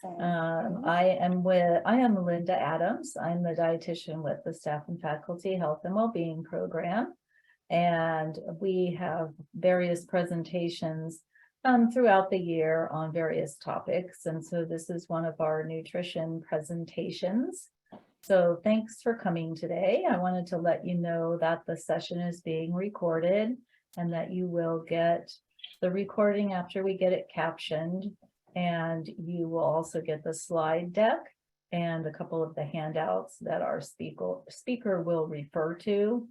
I am Linda Adams. I'm the dietitian with the Staff and Faculty Health and Wellbeing Program. And we have various presentations throughout the year on various topics. And so this is one of our nutrition presentations. So thanks for coming today. I wanted to let you know that the session is being recorded and that you will get the recording after we get it captioned. And you will also get the slide deck and a couple of the handouts that our speaker will refer to.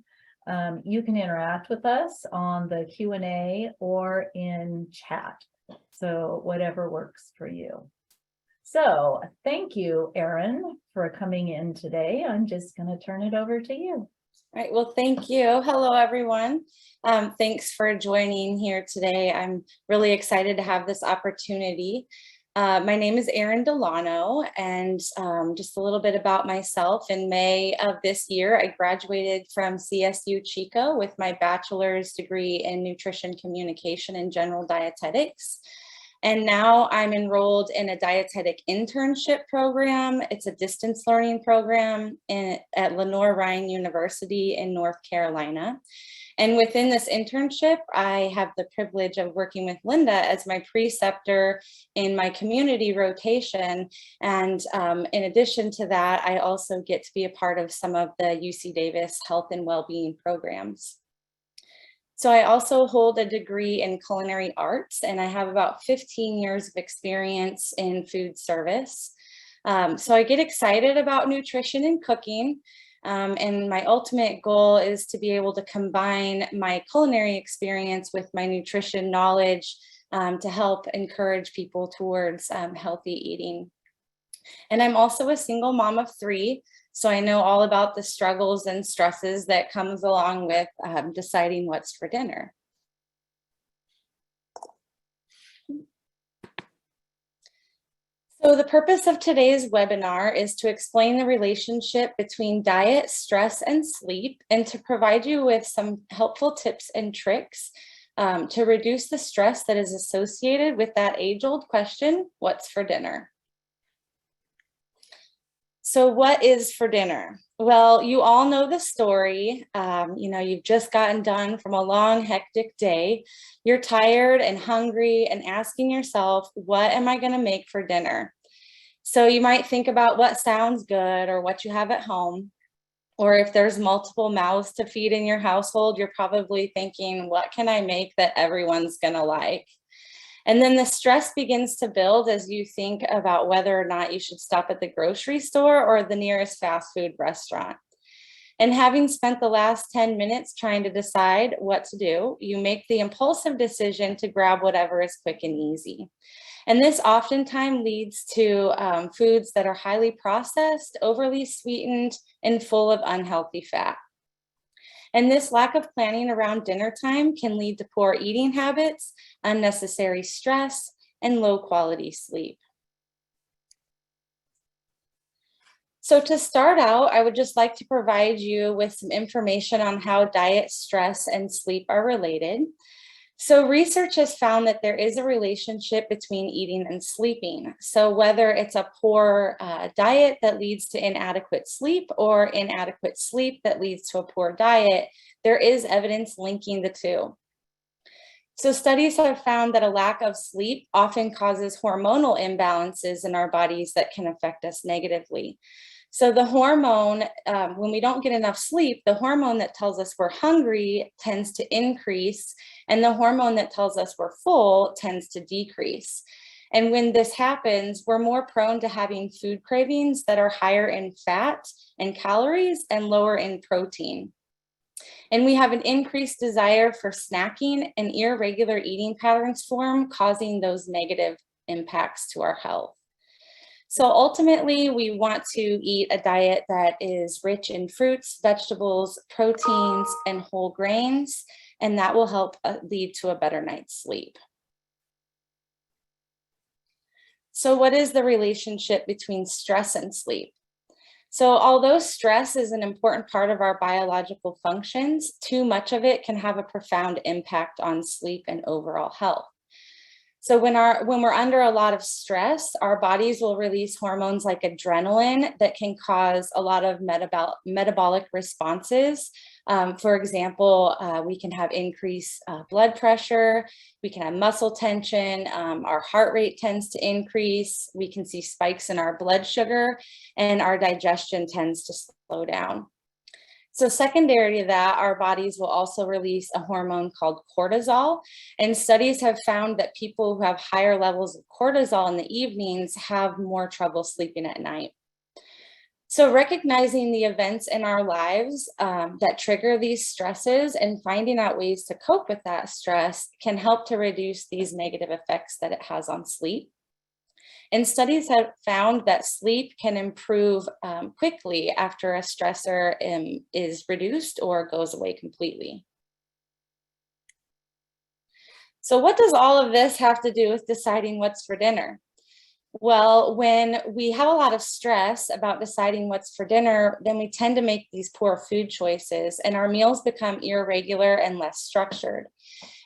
You can interact with us on the Q&A or in chat. So whatever works for you. So thank you, Erin, for coming in today. I'm just going to turn it over to you. All right, well, thank you. Hello, everyone. Thanks for joining here today. I'm really excited to have this opportunity. My name is Erin Delano, and just a little bit about myself. In May of this year, I graduated from CSU Chico with my bachelor's degree in nutrition communication and general dietetics. And now I'm enrolled in a dietetic internship program. It's a distance learning program at Lenoir-Rhyne University in North Carolina. And within this internship, I have the privilege of working with Linda as my preceptor in my community rotation. And in addition to that, I also get to be a part of some of the UC Davis health and well-being programs. So I also hold a degree in culinary arts, and I have about 15 years of experience in food service. So I get excited about nutrition and cooking, and my ultimate goal is to be able to combine my culinary experience with my nutrition knowledge to help encourage people towards healthy eating. And I'm also a single mom of 3. So I know all about the struggles and stresses that comes along with deciding what's for dinner. So the purpose of today's webinar is to explain the relationship between diet, stress, and sleep, and to provide you with some helpful tips and tricks to reduce the stress that is associated with that age-old question, what's for dinner? So what is for dinner? Well, you all know the story. You've just gotten done from a long, hectic day. You're tired and hungry and asking yourself, what am I going to make for dinner? So you might think about what sounds good or what you have at home. Or if there's multiple mouths to feed in your household, you're probably thinking, what can I make that everyone's going to like? And then the stress begins to build as you think about whether or not you should stop at the grocery store or the nearest fast food restaurant. And having spent the last 10 minutes trying to decide what to do, you make the impulsive decision to grab whatever is quick and easy. And this oftentimes leads to foods that are highly processed, overly sweetened, and full of unhealthy fat. And this lack of planning around dinner time can lead to poor eating habits, unnecessary stress, and low quality sleep. So to start out, I would just like to provide you with some information on how diet, stress, and sleep are related. So research has found that there is a relationship between eating and sleeping. So whether it's a poor diet that leads to inadequate sleep or inadequate sleep that leads to a poor diet, there is evidence linking the two. So studies have found that a lack of sleep often causes hormonal imbalances in our bodies that can affect us negatively. So the hormone, when we don't get enough sleep, the hormone that tells us we're hungry tends to increase, and the hormone that tells us we're full tends to decrease. And when this happens, we're more prone to having food cravings that are higher in fat and calories and lower in protein. And we have an increased desire for snacking, and irregular eating patterns form, causing those negative impacts to our health. So ultimately, we want to eat a diet that is rich in fruits, vegetables, proteins, and whole grains, and that will help lead to a better night's sleep. So what is the relationship between stress and sleep? So although stress is an important part of our biological functions, too much of it can have a profound impact on sleep and overall health. So when we're under a lot of stress, our bodies will release hormones like adrenaline that can cause a lot of metabolic responses. For example, we can have increased blood pressure, we can have muscle tension, our heart rate tends to increase, we can see spikes in our blood sugar, and our digestion tends to slow down. So secondary to that, our bodies will also release a hormone called cortisol. And studies have found that people who have higher levels of cortisol in the evenings have more trouble sleeping at night. So recognizing the events in our lives that trigger these stresses and finding out ways to cope with that stress can help to reduce these negative effects that it has on sleep. And studies have found that sleep can improve quickly after a stressor is reduced or goes away completely. So what does all of this have to do with deciding what's for dinner? Well, when we have a lot of stress about deciding what's for dinner, then we tend to make these poor food choices and our meals become irregular and less structured.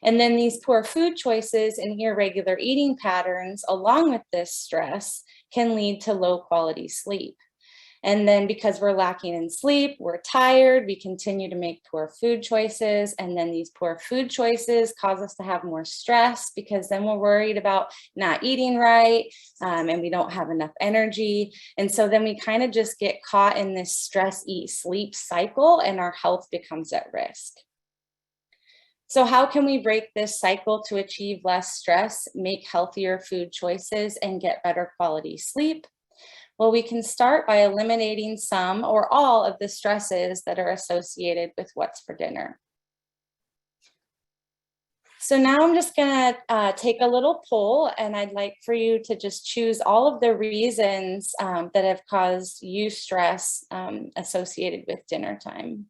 And then these poor food choices and irregular eating patterns, along with this stress, can lead to low quality sleep. And then because we're lacking in sleep, we're tired, we continue to make poor food choices. And then these poor food choices cause us to have more stress because then we're worried about not eating right and we don't have enough energy. And so then we kind of just get caught in this stress, eat, sleep cycle and our health becomes at risk. So how can we break this cycle to achieve less stress, make healthier food choices, and get better quality sleep? Well, we can start by eliminating some or all of the stresses that are associated with what's for dinner. So now I'm just gonna take a little poll and I'd like for you to just choose all of the reasons that have caused you stress associated with dinner time.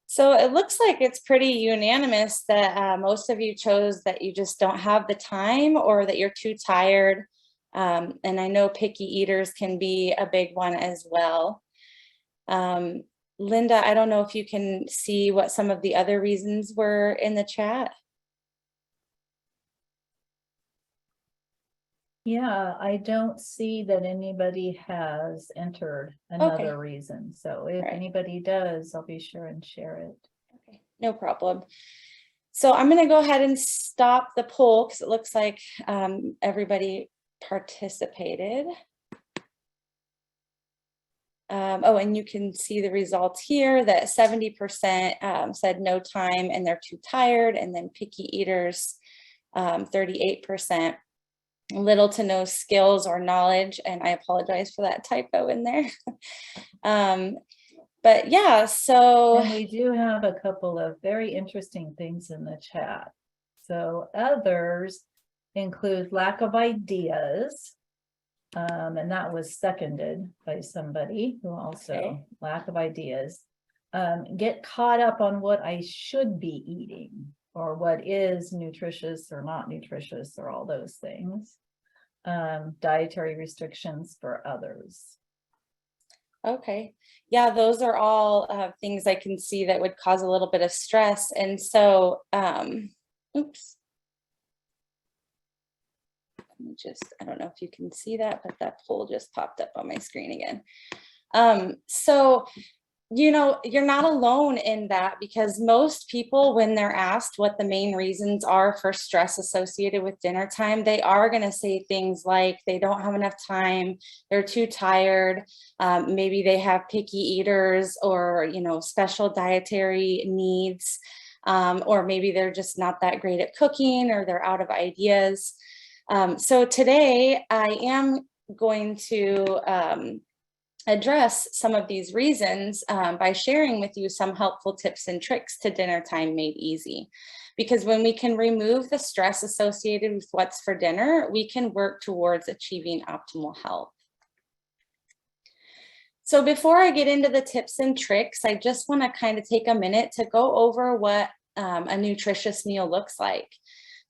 So it looks like it's pretty unanimous that most of you chose that you just don't have the time or that you're too tired. And I know picky eaters can be a big one as well. Linda, I don't know if you can see what some of the other reasons were in the chat. Yeah, I don't see that anybody has entered another reason. So if anybody does, I'll be sure and share it. Okay, no problem. So I'm going to go ahead and stop the poll because it looks like everybody participated. Oh, and you can see the results here that 70% said no time and they're too tired, and then picky eaters, 38%. Little to no skills or knowledge, and I apologize for that typo in there. But yeah, so. And we do have a couple of very interesting things in the chat. So others include lack of ideas, and that was seconded by somebody who also lack of ideas. Get caught up on what I should be eating, or what is nutritious or not nutritious, or all those things. Dietary restrictions for others. Okay, yeah, those are all things I can see that would cause a little bit of stress. And so, oops. Let me just, I don't know if you can see that, but that poll just popped up on my screen again. So, you know, you're not alone in that, because most people, when they're asked what the main reasons are for stress associated with dinner time, they are going to say things like they don't have enough time, they're too tired, maybe they have picky eaters, or, you know, special dietary needs, or maybe they're just not that great at cooking, or they're out of ideas. So today I am going to address some of these reasons by sharing with you some helpful tips and tricks to dinner time made easy. Because when we can remove the stress associated with what's for dinner, we can work towards achieving optimal health. So before I get into the tips and tricks, I just want to kind of take a minute to go over what a nutritious meal looks like.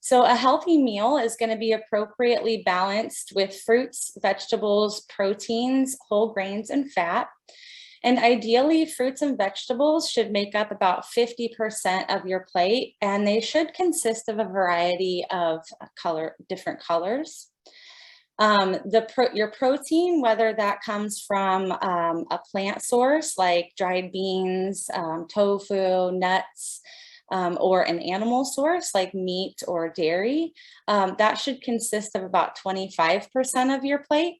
So a healthy meal is going to be appropriately balanced with fruits, vegetables, proteins, whole grains, and fat. And ideally, fruits and vegetables should make up about 50% of your plate, and they should consist of a variety of different colors. Your protein, whether that comes from a plant source like dried beans, tofu, nuts, or an animal source like meat or dairy, that should consist of about 25% of your plate.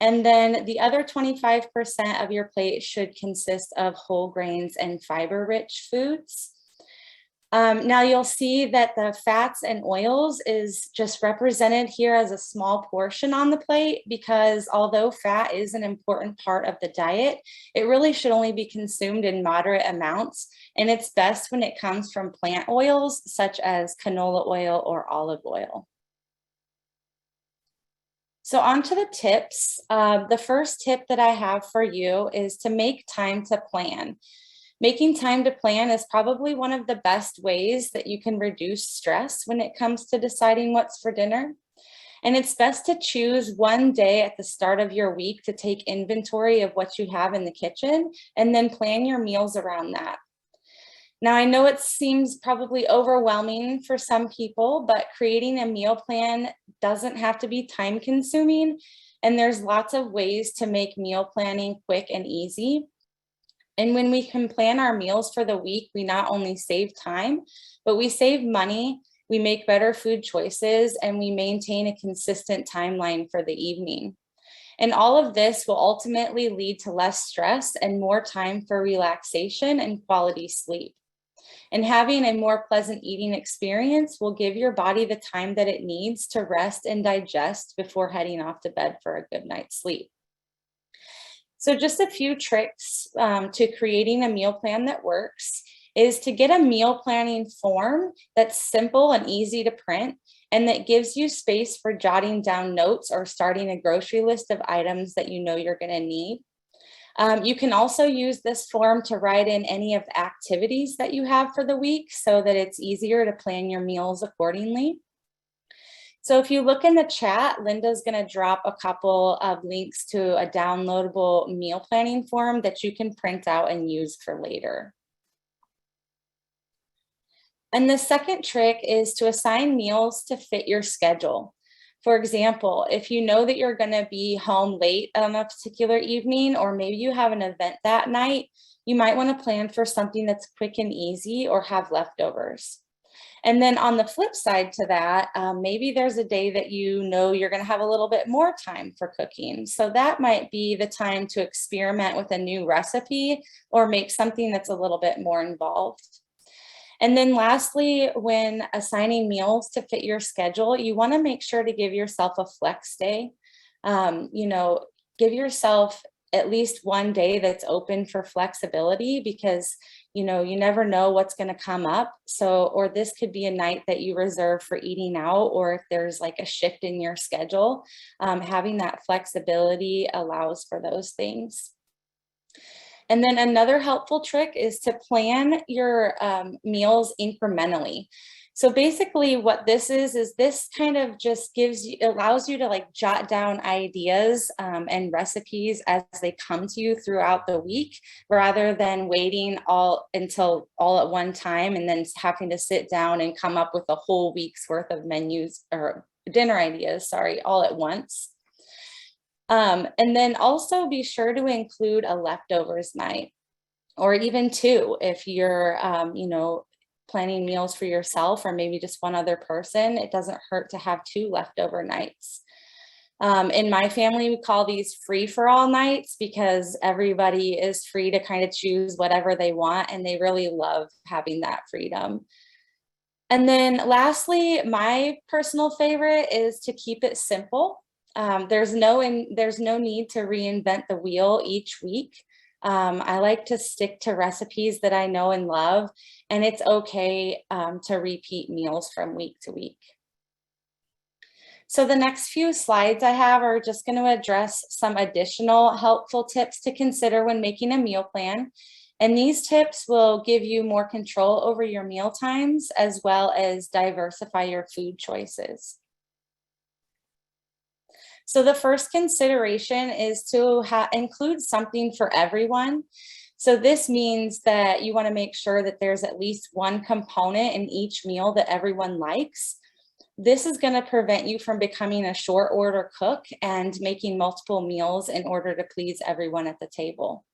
And then the other 25% of your plate should consist of whole grains and fiber-rich foods. Now you'll see that the fats and oils is just represented here as a small portion on the plate, because although fat is an important part of the diet, it really should only be consumed in moderate amounts. And it's best when it comes from plant oils such as canola oil or olive oil. So on to the tips. The first tip that I have for you is to make time to plan. Making time to plan is probably one of the best ways that you can reduce stress when it comes to deciding what's for dinner. And it's best to choose one day at the start of your week to take inventory of what you have in the kitchen and then plan your meals around that. Now, I know it seems probably overwhelming for some people, but creating a meal plan doesn't have to be time consuming. And there's lots of ways to make meal planning quick and easy. And when we can plan our meals for the week, we not only save time, but we save money, we make better food choices, and we maintain a consistent timeline for the evening. And all of this will ultimately lead to less stress and more time for relaxation and quality sleep. And having a more pleasant eating experience will give your body the time that it needs to rest and digest before heading off to bed for a good night's sleep. So just a few tricks to creating a meal plan that works is to get a meal planning form that's simple and easy to print and that gives you space for jotting down notes or starting a grocery list of items that you know you're going to need. You can also use this form to write in any of the activities that you have for the week so that it's easier to plan your meals accordingly. So if you look in the chat, Linda's going to drop a couple of links to a downloadable meal planning form that you can print out and use for later. And the second trick is to assign meals to fit your schedule. For example, if you know that you're going to be home late on a particular evening, or maybe you have an event that night, you might want to plan for something that's quick and easy or have leftovers. And then on the flip side to that, maybe there's a day that you know you're going to have a little bit more time for cooking. So that might be the time to experiment with a new recipe or make something that's a little bit more involved. And then lastly, when assigning meals to fit your schedule, you want to make sure to give yourself a flex day. Give yourself at least one day that's open for flexibility, because you never know what's going to come up. So, or this could be a night that you reserve for eating out, or if there's like a shift in your schedule, having that flexibility allows for those things. And then another helpful trick is to plan your meals incrementally. So basically what this is this kind of just allows you to like jot down ideas and recipes as they come to you throughout the week, rather than waiting all at one time and then having to sit down and come up with a whole week's worth of menus or dinner ideas, all at once. And then also be sure to include a leftovers night, or even two if you're, planning meals for yourself or maybe just one other person. It doesn't hurt to have two leftover nights. In my family, we call these free-for-all nights because everybody is free to kind of choose whatever they want, and they really love having that freedom. And then lastly, my personal favorite is to keep it simple. There's no need to reinvent the wheel each week. I like to stick to recipes that I know and love, and it's okay to repeat meals from week to week. So the next few slides I have are just going to address some additional helpful tips to consider when making a meal plan. And these tips will give you more control over your meal times as well as diversify your food choices. So the first consideration is to include something for everyone. So this means that you want to make sure that there's at least one component in each meal that everyone likes. This is going to prevent you from becoming a short order cook and making multiple meals in order to please everyone at the table.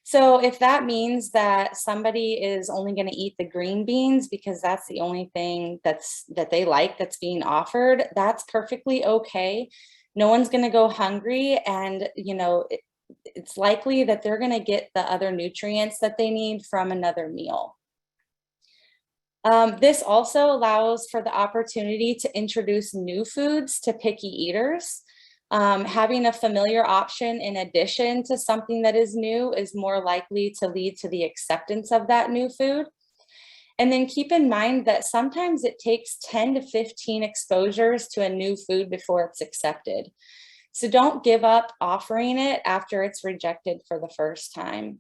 So if that means that somebody is only going to eat the green beans because that's the only thing that they like that's being offered, that's perfectly okay. No one's going to go hungry, and it's likely that they're going to get the other nutrients that they need from another meal. This also allows for the opportunity to introduce new foods to picky eaters. Having a familiar option in addition to something that is new is more likely to lead to the acceptance of that new food. And then keep in mind that sometimes it takes 10 to 15 exposures to a new food before it's accepted. So don't give up offering it after it's rejected for the first time.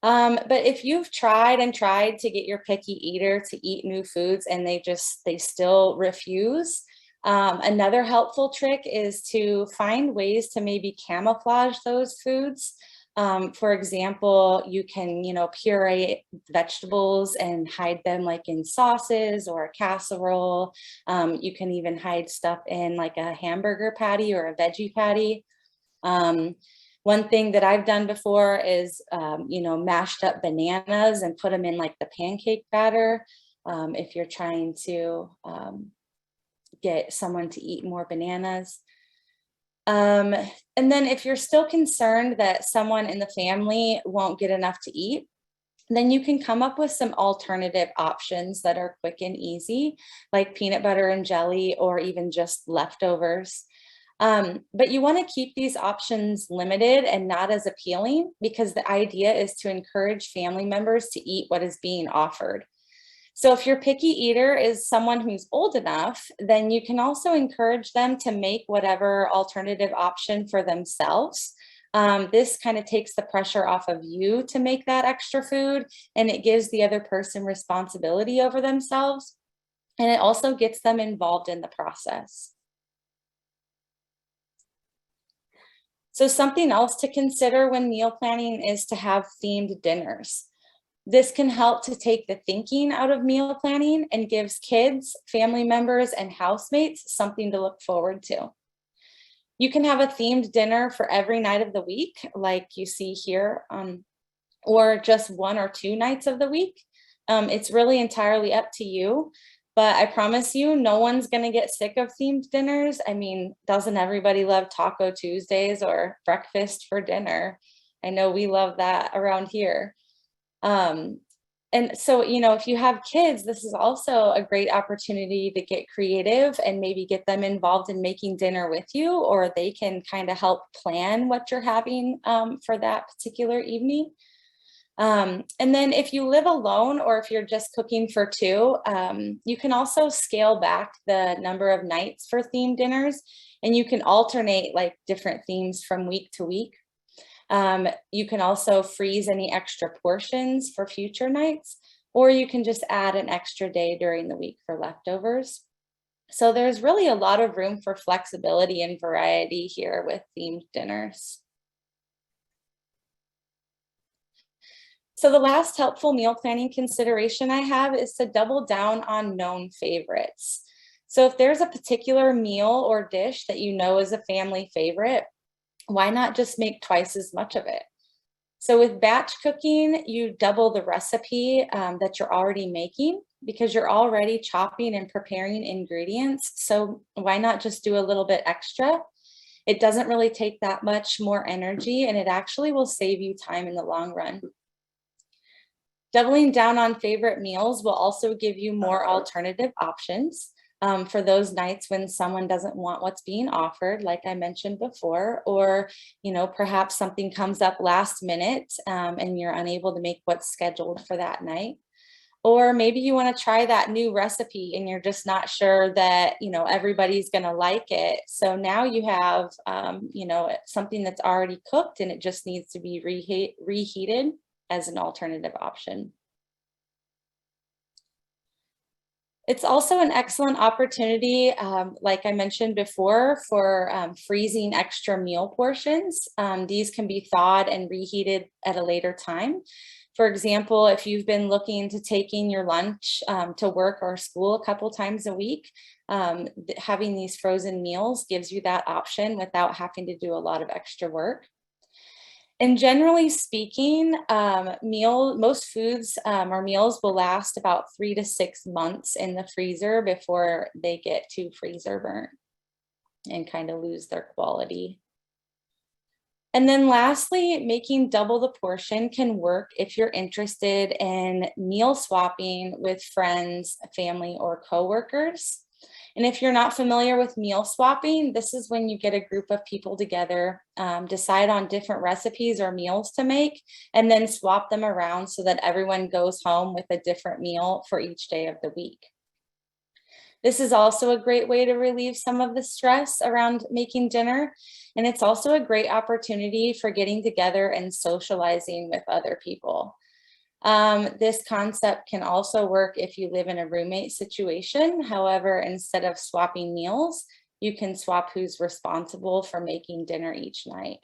But if you've tried to get your picky eater to eat new foods and they still refuse, another helpful trick is to find ways to maybe camouflage those foods. For example, you can, puree vegetables and hide them like in sauces or a casserole. You can even hide stuff in like a hamburger patty or a veggie patty. One thing that I've done before is, mashed up bananas and put them in like the pancake batter. If you're trying to get someone to eat more bananas. And then if you're still concerned that someone in the family won't get enough to eat, then you can come up with some alternative options that are quick and easy, like peanut butter and jelly, or even just leftovers. But you want to keep these options limited and not as appealing, because the idea is to encourage family members to eat what is being offered. So if your picky eater is someone who's old enough, then you can also encourage them to make whatever alternative option for themselves. This kind of takes the pressure off of you to make that extra food, and it gives the other person responsibility over themselves. And it also gets them involved in the process. So something else to consider when meal planning is to have themed dinners. This can help to take the thinking out of meal planning and gives kids, family members, and housemates something to look forward to. You can have a themed dinner for every night of the week, like you see here, or just 1 or 2 nights of the week. It's really entirely up to you. But I promise you, no one's going to get sick of themed dinners. I mean, doesn't everybody love Taco Tuesdays or breakfast for dinner? I know we love that around here. And so, if you have kids, this is also a great opportunity to get creative and maybe get them involved in making dinner with you, or they can kind of help plan what you're having for that particular evening. And then if you live alone, or if you're just cooking for 2, you can also scale back the number of nights for themed dinners, and you can alternate like different themes from week to week. You can also freeze any extra portions for future nights, or you can just add an extra day during the week for leftovers. So there's really a lot of room for flexibility and variety here with themed dinners. So the last helpful meal planning consideration I have is to double down on known favorites. So if there's a particular meal or dish that you know is a family favorite, why not just make twice as much of it? So with batch cooking, you double the recipe that you're already making, because you're already chopping and preparing ingredients. So why not just do a little bit extra? It doesn't really take that much more energy, and it actually will save you time in the long run. Doubling down on favorite meals will also give you more alternative options for those nights when someone doesn't want what's being offered, like I mentioned before, or, perhaps something comes up last minute and you're unable to make what's scheduled for that night. Or maybe you want to try that new recipe and you're just not sure that, everybody's going to like it. So now you have, something that's already cooked and it just needs to be reheated. as an alternative option. It's also an excellent opportunity, like I mentioned before, for freezing extra meal portions. These can be thawed and reheated at a later time. For example, if you've been looking to taking your lunch to work or school a couple times a week, having these frozen meals gives you that option without having to do a lot of extra work. And generally speaking, most foods or meals will last about 3 to 6 months in the freezer before they get too freezer burnt and kind of lose their quality. And then lastly, making double the portion can work if you're interested in meal swapping with friends, family, or coworkers. And if you're not familiar with meal swapping, this is when you get a group of people together, decide on different recipes or meals to make, and then swap them around so that everyone goes home with a different meal for each day of the week. This is also a great way to relieve some of the stress around making dinner. And it's also a great opportunity for getting together and socializing with other people. This concept can also work if you live in a roommate situation. However, instead of swapping meals, you can swap who's responsible for making dinner each night.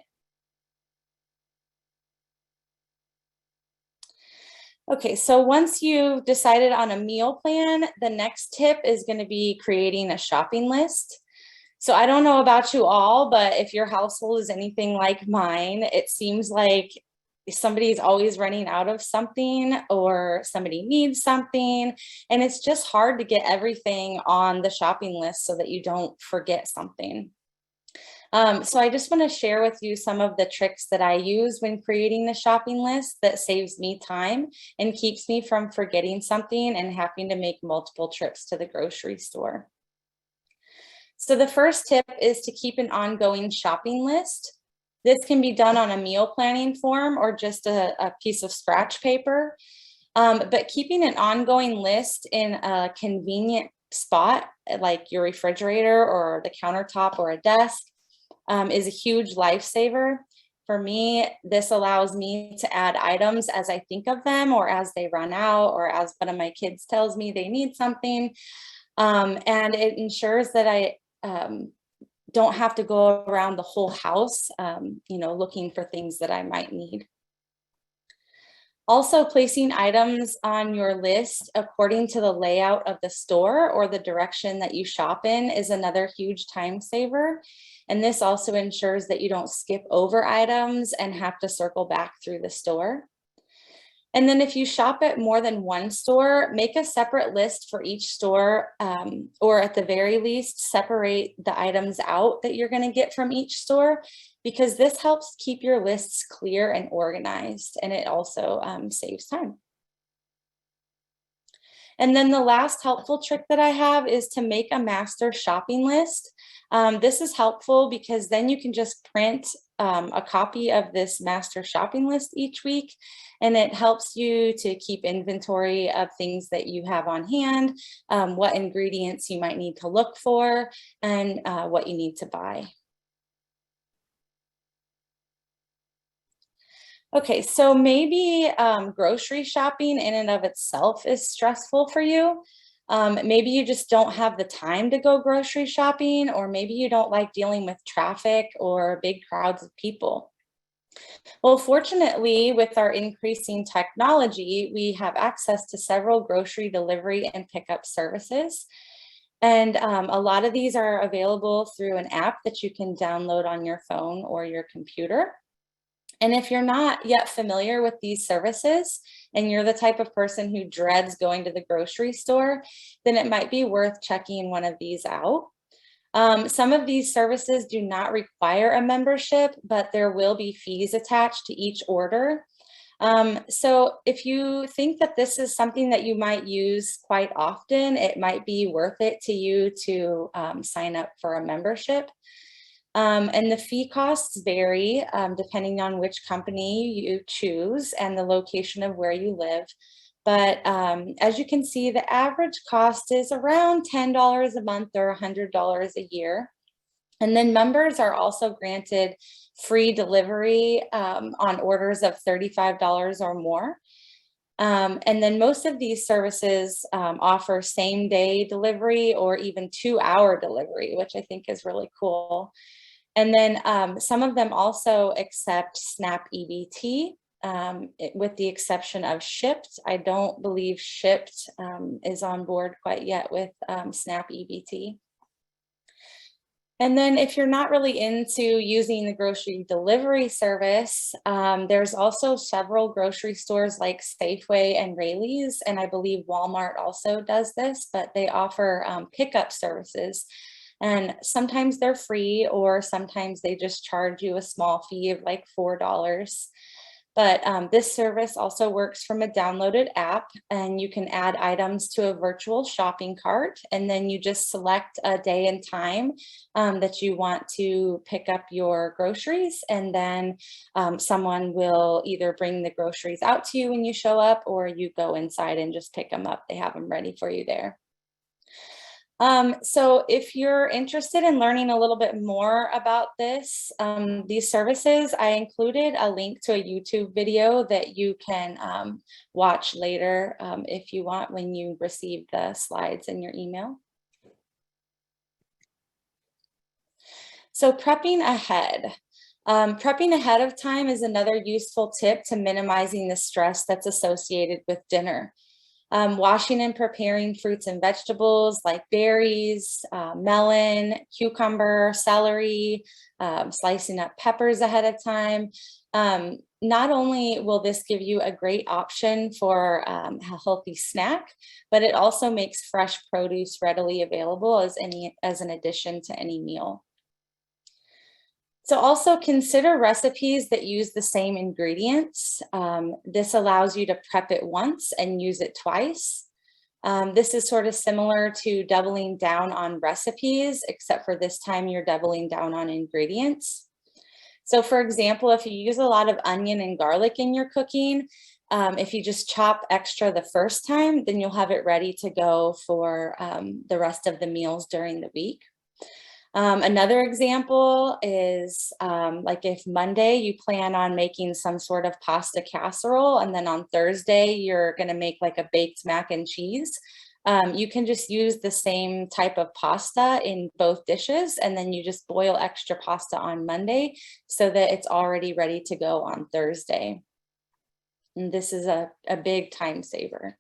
Okay, so once you've decided on a meal plan, the next tip is going to be creating a shopping list. So I don't know about you all, but if your household is anything like mine, it seems like somebody's always running out of something or somebody needs something. And it's just hard to get everything on the shopping list so that you don't forget something. So I just want to share with you some of the tricks that I use when creating the shopping list that saves me time and keeps me from forgetting something and having to make multiple trips to the grocery store. So the first tip is to keep an ongoing shopping list. This can be done on a meal planning form or just a piece of scratch paper. But keeping an ongoing list in a convenient spot, like your refrigerator or the countertop or a desk, is a huge lifesaver. For me, this allows me to add items as I think of them or as they run out or as one of my kids tells me they need something. And it ensures that I don't have to go around the whole house, looking for things that I might need. Also, placing items on your list according to the layout of the store or the direction that you shop in is another huge time saver. And this also ensures that you don't skip over items and have to circle back through the store. And then if you shop at more than one store, make a separate list for each store, or at the very least, separate the items out that you're going to get from each store, because this helps keep your lists clear and organized, and it also saves time. And then the last helpful trick that I have is to make a master shopping list. This is helpful because then you can just print a copy of this master shopping list each week, and it helps you to keep inventory of things that you have on hand, what ingredients you might need to look for, and what you need to buy. Okay, so maybe grocery shopping in and of itself is stressful for you. Maybe you just don't have the time to go grocery shopping, or maybe you don't like dealing with traffic or big crowds of people. Well, fortunately, with our increasing technology, we have access to several grocery delivery and pickup services. And a lot of these are available through an app that you can download on your phone or your computer. And if you're not yet familiar with these services and you're the type of person who dreads going to the grocery store, then it might be worth checking one of these out. Some of these services do not require a membership, but there will be fees attached to each order. So if you think that this is something that you might use quite often, it might be worth it to you to sign up for a membership. And the fee costs vary depending on which company you choose and the location of where you live. But as you can see, the average cost is around $10 a month or $100 a year. And then members are also granted free delivery on orders of $35 or more. And then most of these services offer same-day delivery or even 2-hour delivery, which I think is really cool. And then some of them also accept SNAP EBT, with the exception of Shipt. I don't believe Shipt is on board quite yet with SNAP EBT. And then if you're not really into using the grocery delivery service, there's also several grocery stores like Safeway and Raley's, and I believe Walmart also does this, but they offer pickup services. And sometimes they're free, or sometimes they just charge you a small fee of like $4. But this service also works from a downloaded app, and you can add items to a virtual shopping cart, and then you just select a day and time that you want to pick up your groceries, and then someone will either bring the groceries out to you when you show up, or you go inside and just pick them up. They have them ready for you there. So if you're interested in learning a little bit more about this, these services, I included a link to a YouTube video that you can watch later if you want, when you receive the slides in your email. So prepping ahead. Prepping ahead of time is another useful tip to minimizing the stress that's associated with dinner. Washing and preparing fruits and vegetables like berries, melon, cucumber, celery, slicing up peppers ahead of time. Not only will this give you a great option for a healthy snack, but it also makes fresh produce readily available as an addition to any meal. So also consider recipes that use the same ingredients. This allows you to prep it once and use it twice. This is sort of similar to doubling down on recipes, except for this time you're doubling down on ingredients. So for example, if you use a lot of onion and garlic in your cooking, if you just chop extra the first time, then you'll have it ready to go for the rest of the meals during the week. Another example is like if Monday you plan on making some sort of pasta casserole, and then on Thursday you're going to make like a baked mac and cheese. You can just use the same type of pasta in both dishes, and then you just boil extra pasta on Monday so that it's already ready to go on Thursday. And this is a big time saver.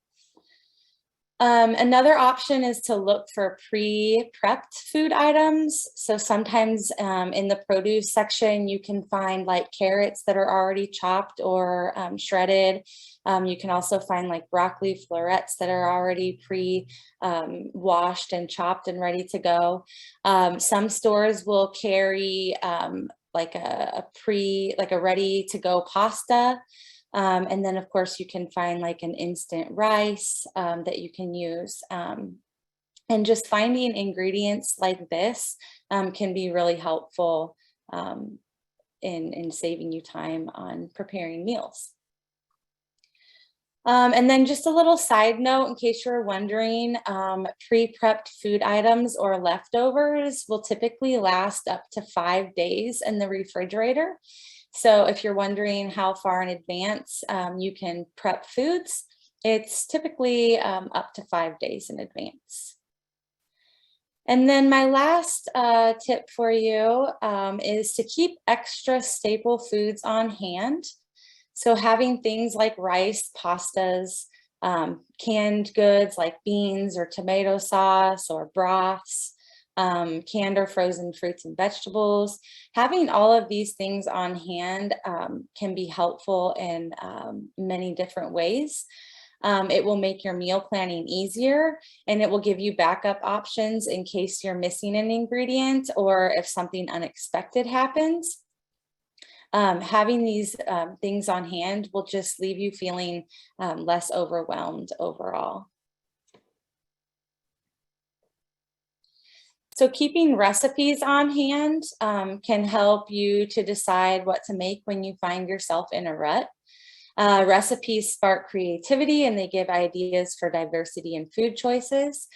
Another option is to look for pre-prepped food items. So sometimes in the produce section, you can find like carrots that are already chopped or shredded. You can also find like broccoli florets that are already washed and chopped and ready to go. Some stores will carry like a ready to go pasta. And then of course you can find like an instant rice that you can use. And just finding ingredients like this can be really helpful in saving you time on preparing meals. And then just a little side note, in case you're wondering, pre-prepped food items or leftovers will typically last up to 5 days in the refrigerator. So if you're wondering how far in advance you can prep foods, it's typically up to 5 days in advance. And then my last tip for you is to keep extra staple foods on hand. So having things like rice, pastas, canned goods like beans or tomato sauce or broths, canned or frozen fruits and vegetables. Having all of these things on hand can be helpful in many different ways. It will make your meal planning easier, and it will give you backup options in case you're missing an ingredient or if something unexpected happens. Having these things on hand will just leave you feeling less overwhelmed overall. So keeping recipes on hand can help you to decide what to make when you find yourself in a rut. Recipes spark creativity, and they give ideas for diversity in food choices.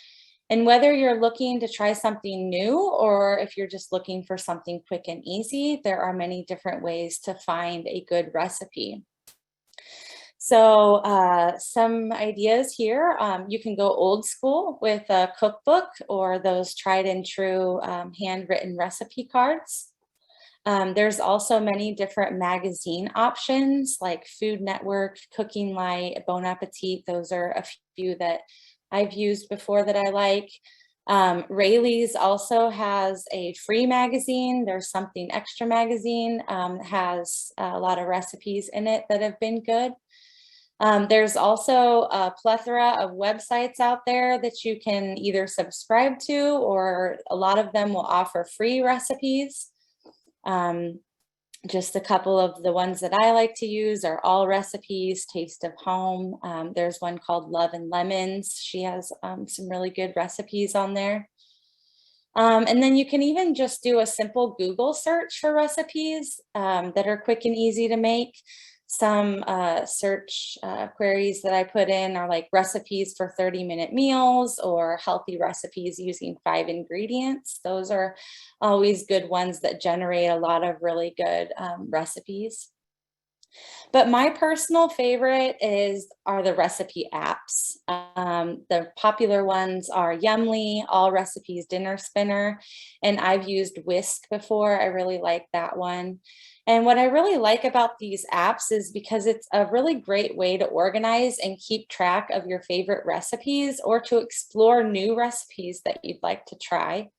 And whether you're looking to try something new or if you're just looking for something quick and easy, there are many different ways to find a good recipe. So some ideas here, you can go old school with a cookbook or those tried and true handwritten recipe cards. There's also many different magazine options like Food Network, Cooking Light, Bon Appetit. Those are a few that I've used before that I like. Rayleigh's also has a free magazine. There's Something Extra magazine, has a lot of recipes in it that have been good. There's also a plethora of websites out there that you can either subscribe to, or a lot of them will offer free recipes. Just a couple of the ones that I like to use are All Recipes, Taste of Home. There's one called Love and Lemons. She has some really good recipes on there. And then you can even just do a simple Google search for recipes that are quick and easy to make. Some search queries that I put in are like recipes for 30-minute meals or healthy recipes using 5 ingredients. Those are always good ones that generate a lot of really good recipes. But my personal favorite are the recipe apps. The popular ones are Yummly, All Recipes Dinner Spinner, and I've used Whisk before. I really like that one. And what I really like about these apps is because it's a really great way to organize and keep track of your favorite recipes or to explore new recipes that you'd like to try.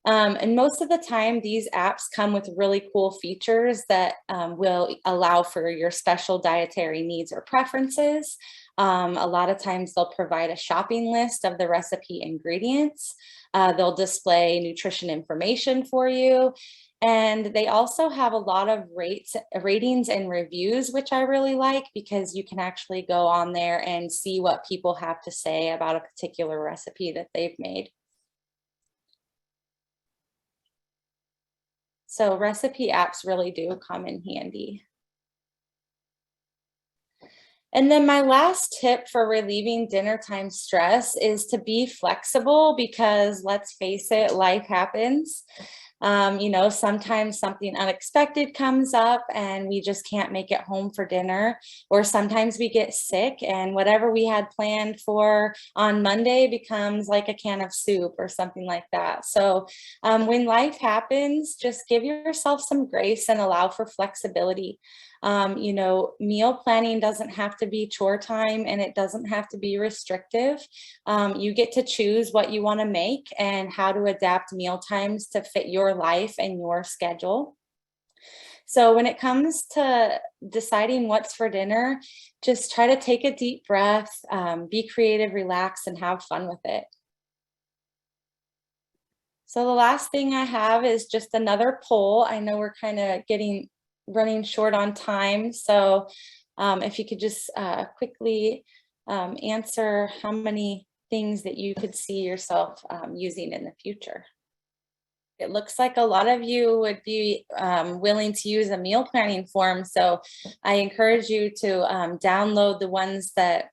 And most of the time, these apps come with really cool features that will allow for your special dietary needs or preferences. A lot of times they'll provide a shopping list of the recipe ingredients. They'll display nutrition information for you. And they also have a lot of ratings and reviews, which I really like because you can actually go on there and see what people have to say about a particular recipe that they've made. So recipe apps really do come in handy. And then my last tip for relieving dinner time stress is to be flexible because let's face it, life happens. You know, sometimes something unexpected comes up and we just can't make it home for dinner, or sometimes we get sick and whatever we had planned for on Monday becomes like a can of soup or something like that. So when life happens, just give yourself some grace and allow for flexibility. You know, meal planning doesn't have to be chore time and it doesn't have to be restrictive. You get to choose what you want to make and how to adapt meal times to fit your life and your schedule. So when it comes to deciding what's for dinner, just try to take a deep breath, be creative, relax, and have fun with it. So the last thing I have is just another poll. I know we're kind of running short on time. So if you could just quickly answer how many things that you could see yourself using in the future. It looks like a lot of you would be willing to use a meal planning form. So I encourage you to download the ones that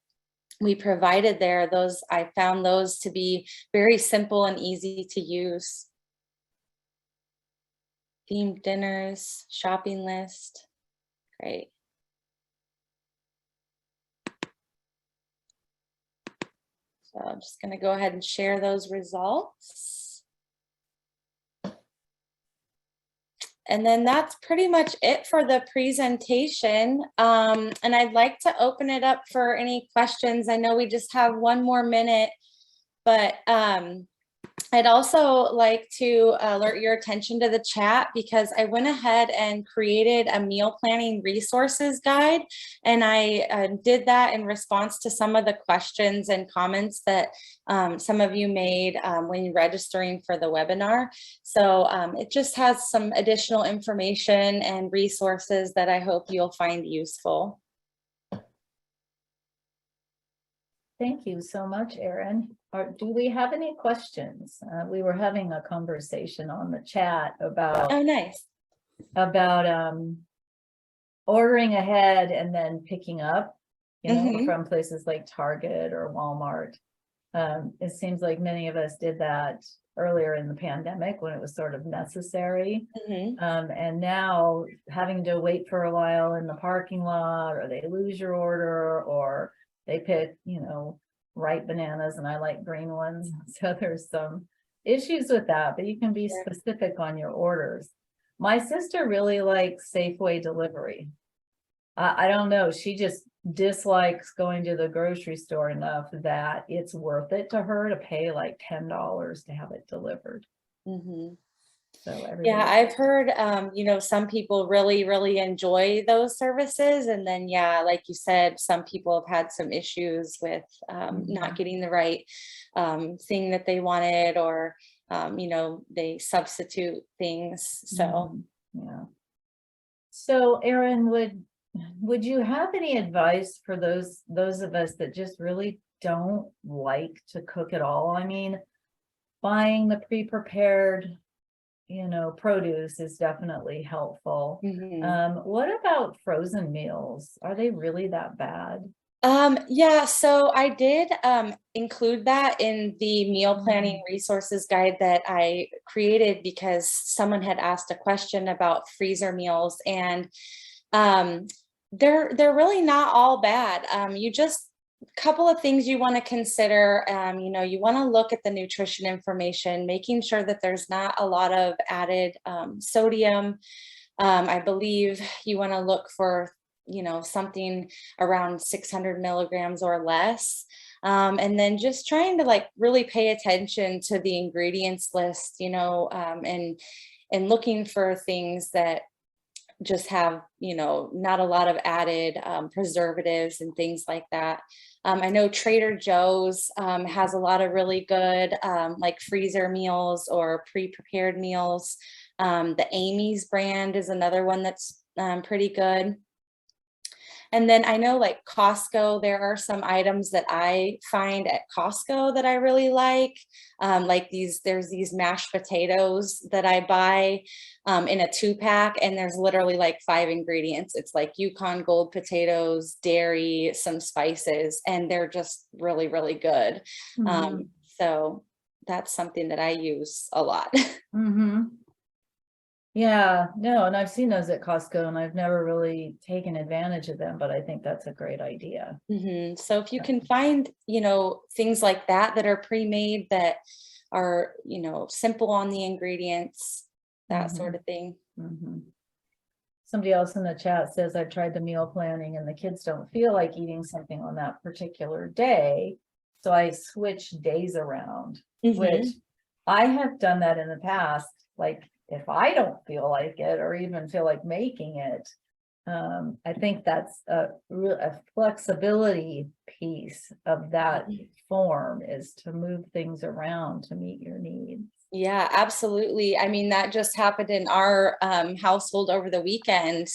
we provided there. I found those to be very simple and easy to use. Themed dinners, shopping list, great. So I'm just going to go ahead and share those results. And then that's pretty much it for the presentation. And I'd like to open it up for any questions. I know we just have one more minute, but I'd also like to alert your attention to the chat because I went ahead and created a meal planning resources guide. And I did that in response to some of the questions and comments that some of you made when registering for the webinar. So it just has some additional information and resources that I hope you'll find useful. Thank you so much, Erin. Do we have any questions? We were having a conversation on the chat about Oh, nice. About ordering ahead and then picking up, you know, from places like Target or Walmart. It seems like many of us did that earlier in the pandemic when it was sort of necessary. Mhm. And now having to wait for a while in the parking lot, or they lose your order, or they pick, ripe bananas and I like green ones. So there's some issues with that, but you can be Yeah. specific on your orders. My sister really likes Safeway delivery. I don't know, she just dislikes going to the grocery store enough that it's worth it to her to pay like $10 to have it delivered. Mhm. So Yeah, everybody, I've heard, some people really, really enjoy those services. And then, yeah, like you said, some people have had some issues with not Mhm. getting the right thing that they wanted, or, they substitute things. So, Mhm. Yeah. So Erin, would you have any advice for those of us that just really don't like to cook at all? I mean, buying the pre-prepared, produce is definitely helpful. mhm. What about frozen meals? Are they really that bad? Yeah, so I did include that in the meal planning Mm, resources guide that I created because someone had asked a question about freezer meals, and um, they're really not all bad. You just couple of things you want to consider. You want to look at the nutrition information, making sure that there's not a lot of added sodium. I believe you want to look for, something around 600 milligrams or less. And then just trying to like really pay attention to the ingredients list, and looking for things that just have, not a lot of added preservatives and things like that. I know Trader Joe's has a lot of really good like freezer meals or pre-prepared meals. The Amy's brand is another one that's pretty good. And then I know like Costco, there are some items that I find at Costco that I really like there's these mashed potatoes that I buy in a 2-pack, and there's literally like 5 ingredients. It's like Yukon Gold potatoes, dairy, some spices, and they're just really, really good. mhm, So that's something that I use a lot. mhm. Yeah, no, and I've seen those at Costco and I've never really taken advantage of them, but I think that's a great idea. So if you can find, things like that that are pre-made that are, simple on the ingredients, that sort Mhm, of thing. mhm. Somebody else in the chat says I've tried the meal planning and the kids don't feel like eating something on that particular day. So I switch days around, which Hmm. I have done that in the past. Like if I don't feel like it or even feel like making it, I think that's a flexibility piece of that form is to move things around to meet your needs. Yeah, absolutely. I mean, that just happened in our household over the weekend.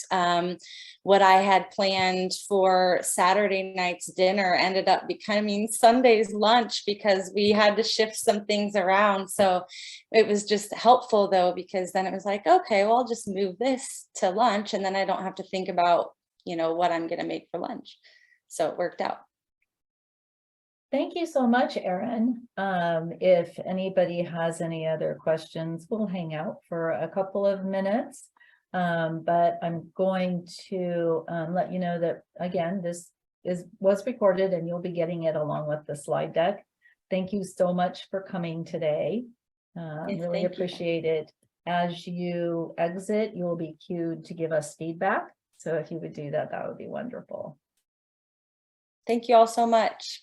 What I had planned for Saturday night's dinner ended up becoming Sunday's lunch because we had to shift some things around. So it was just helpful though, because then it was like, okay, well, I'll just move this to lunch and then I don't have to think about, what I'm going to make for lunch. So it worked out. Thank you so much, Erin. If anybody has any other questions, we'll hang out for a couple of minutes. But I'm going to let you know that, again, this was recorded and you'll be getting it along with the slide deck. Thank you so much for coming today. Yes, Really thank you. appreciate it. As you exit, you'll be cued to give us feedback. So if you would do that, that would be wonderful. Thank you all so much.